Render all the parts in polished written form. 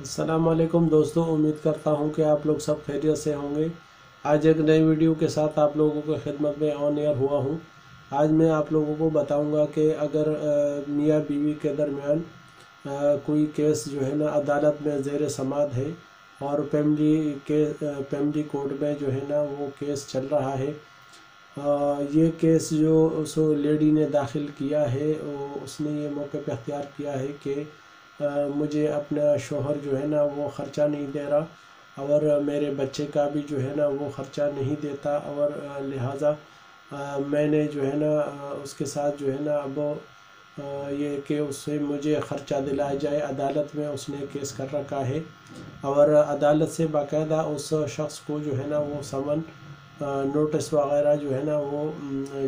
अस्सलाम वालेकुम दोस्तों, उम्मीद करता हूं कि आप लोग सब खैरियत से होंगे। आज एक नई वीडियो के साथ आप लोगों की खिदमत में ऑन एयर हुआ हूं। आज मैं आप लोगों को बताऊंगा कि अगर मियाँ बीवी के दरमियान कोई केस जो है ना अदालत में ज़ेर समाअत है और फैमिली कोर्ट में जो है ना वो केस चल रहा है। ये केस जो उस लेडी ने दाखिल किया है, उसने ये मौके पे अख्तियार किया है कि मुझे अपना शोहर जो है ना वो ख़र्चा नहीं दे रहा और मेरे बच्चे का भी जो है ना वो ख़र्चा नहीं देता, और लिहाजा मैंने जो है ना उसके साथ जो है ना अब ये कि उससे मुझे ख़र्चा दिलाया जाए। अदालत में उसने केस कर रखा है और अदालत से बाकायदा उस शख्स को जो है ना वो समन नोटिस वगैरह जो है ना वो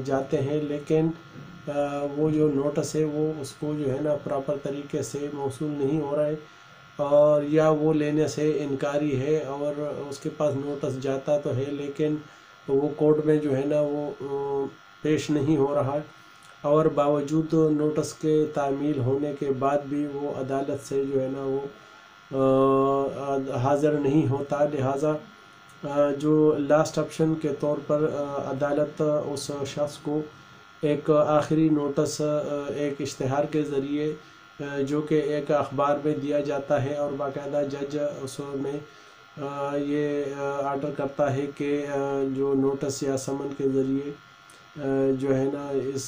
जाते हैं, लेकिन वो जो नोटिस है वो उसको जो है ना प्रॉपर तरीके से मौसूल नहीं हो रहा है, और या वो लेने से इनकारी है। और उसके पास नोटिस जाता तो है लेकिन वो कोर्ट में जो है ना वो पेश नहीं हो रहा है, और बावजूद नोटिस के तामील होने के बाद भी वो अदालत से जो है ना वो हाज़िर नहीं होता। लिहाजा जो लास्ट ऑप्शन के तौर पर अदालत उस शख्स को एक आखिरी नोटिस एक इश्तिहार के ज़रिए जो कि एक अखबार में दिया जाता है, और बाकायदा जज उसमें ये आर्डर करता है कि जो नोटिस या समन के ज़रिए जो है ना इस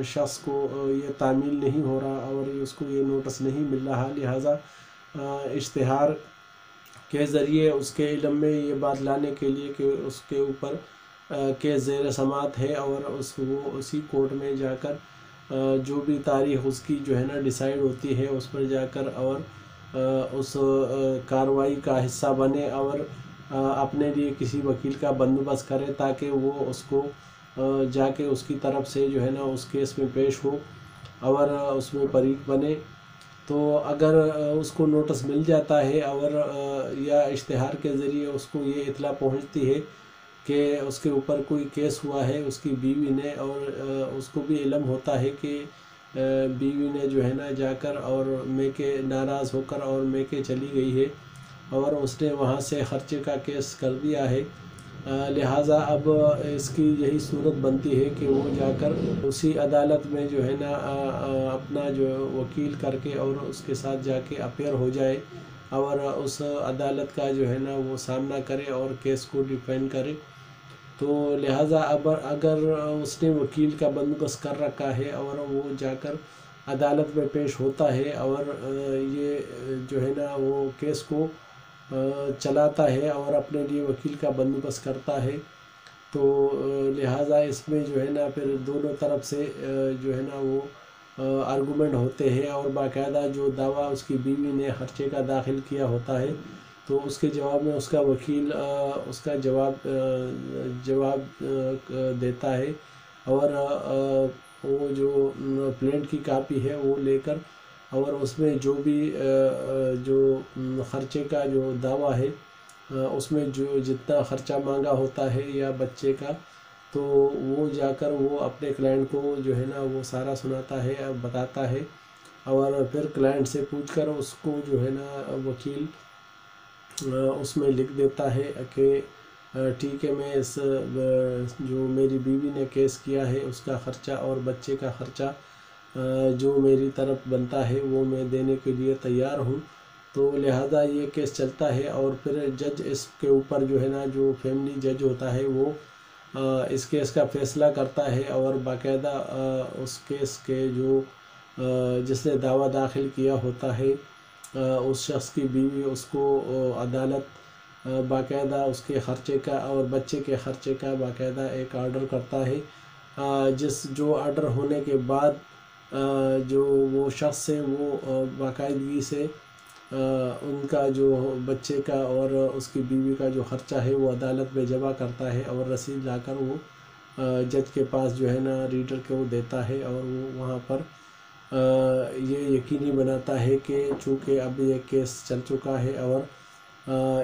शख्स को ये तामील नहीं हो रहा और उसको ये नोटिस नहीं मिल रहा, लिहाजा इश्तिहार के ज़रिए उसके इल्म में ये बात लाने के लिए कि उसके ऊपर केस ज़ेर समाअत है, और वो उसी कोर्ट में जाकर जो भी तारीख़ उसकी जो है ना डिसाइड होती है उस पर जाकर और उस कार्रवाई का हिस्सा बने और अपने लिए किसी वकील का बंदोबस्त करे ताकि वो उसको जाके उसकी तरफ से जो है ना उस केस में पेश हो और उसमें फरीक बने। तो अगर उसको नोटिस मिल जाता है और या इश्तिहार के ज़रिए उसको ये इत्तला पहुंचती है कि उसके ऊपर कोई केस हुआ है उसकी बीवी ने, और उसको भी इल्म होता है कि बीवी ने जो है ना जाकर और मेके नाराज़ होकर और मेके चली गई है और उसने वहाँ से ख़र्चे का केस कर दिया है, लिहाजा अब इसकी यही सूरत बनती है कि वो जाकर उसी अदालत में जो है ना अपना जो वकील करके और उसके साथ जाके अपेयर हो जाए और उस अदालत का जो है ना वो सामना करे और केस को डिफेंड करे। तो लिहाजा अब अगर उसने वकील का बंदोबस्त कर रखा है और वो जाकर अदालत में पेश होता है और ये जो है ना वो केस को चलाता है और अपने लिए वकील का बंदोबस्त करता है, तो लिहाजा इसमें जो है ना फिर दोनों तरफ से जो है ना वो आर्गूमेंट होते हैं, और बाकायदा जो दावा उसकी बीवी ने खर्चे का दाखिल किया होता है तो उसके जवाब में उसका वकील उसका जवाब देता है, और वो जो प्लेंट की कापी है वो लेकर और उसमें जो भी जो ख़र्चे का जो दावा है उसमें जो जितना ख़र्चा मांगा होता है या बच्चे का, तो वो जाकर वो अपने क्लाइंट को जो है ना वो सारा सुनाता है, बताता है, और फिर क्लाइंट से पूछकर उसको जो है ना वकील उसमें लिख देता है कि ठीक है, मैं इस जो मेरी बीवी ने केस किया है उसका ख़र्चा और बच्चे का ख़र्चा जो मेरी तरफ बनता है वो मैं देने के लिए तैयार हूँ। तो लिहाजा ये केस चलता है और फिर जज इसके ऊपर जो है ना जो फैमिली जज होता है वो इस केस का फ़ैसला करता है, और बाकायदा उस केस के जो जिसने दावा दाखिल किया होता है उस शख्स की बीवी उसको अदालत बाकायदा उसके ख़र्चे का और बच्चे के ख़र्चे का बाकायदा एक आर्डर करता है, जो आर्डर होने के बाद जो वो शख्स है वो बाकायदगी से उनका जो बच्चे का और उसकी बीवी का जो ख़र्चा है वो अदालत में जमा करता है और रसीद लाकर वो जज के पास जो है ना रीडर को देता है, और वो वहाँ पर ये यकीनी बनाता है कि चूँकि अब ये केस चल चुका है और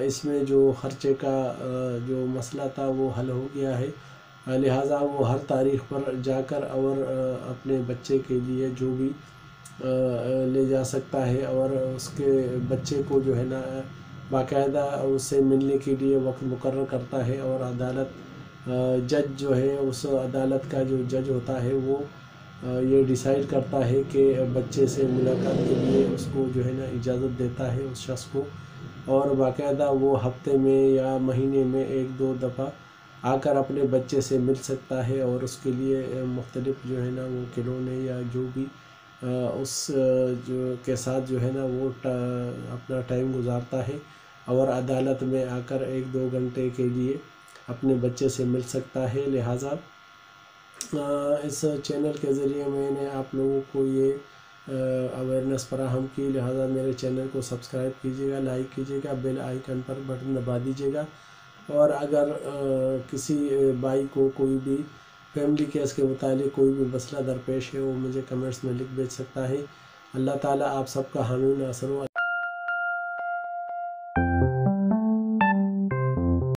इसमें जो ख़र्चे का जो मसला था वो हल हो गया है, लिहाजा वो हर तारीख़ पर जाकर और अपने बच्चे के लिए जो भी لے جا سکتا ہے اور اس کے بچے کو جو ہے نا باقاعدہ اس سے ملنے کے لیے وقت مقرر کرتا ہے، اور عدالت جج جو ہے اس عدالت کا جو جج ہوتا ہے وہ یہ ڈیسائیڈ کرتا ہے کہ بچے سے ملاقات کے لیے اس کو جو ہے نا اجازت دیتا ہے اس شخص کو، اور باقاعدہ وہ ہفتے میں یا مہینے میں 1-2 دفعہ آ کر اپنے بچے سے مل سکتا ہے، اور اس کے لیے مختلف جو ہے نا وہ کھلونے یا جو بھی اس جو کے ساتھ جو ہے نا وہ اپنا ٹائم گزارتا ہے، اور عدالت میں آ کر 1-2 گھنٹے کے لیے اپنے بچے سے مل سکتا ہے۔ لہٰذا اس چینل کے ذریعے میں نے آپ لوگوں کو یہ اویئرنیس فراہم کی، لہٰذا میرے چینل کو سبسکرائب کیجیے گا، لائک کیجیے گا، بیل آئیکن پر بٹن دبا دیجیے گا، اور اگر کسی بھائی کو کوئی بھی فیملی کیس کے متعلق کوئی بھی مسئلہ درپیش ہے وہ مجھے کمنٹس میں لکھ بھیج سکتا ہے۔ اللہ تعالیٰ آپ سب کا حامی و ناصر ہو۔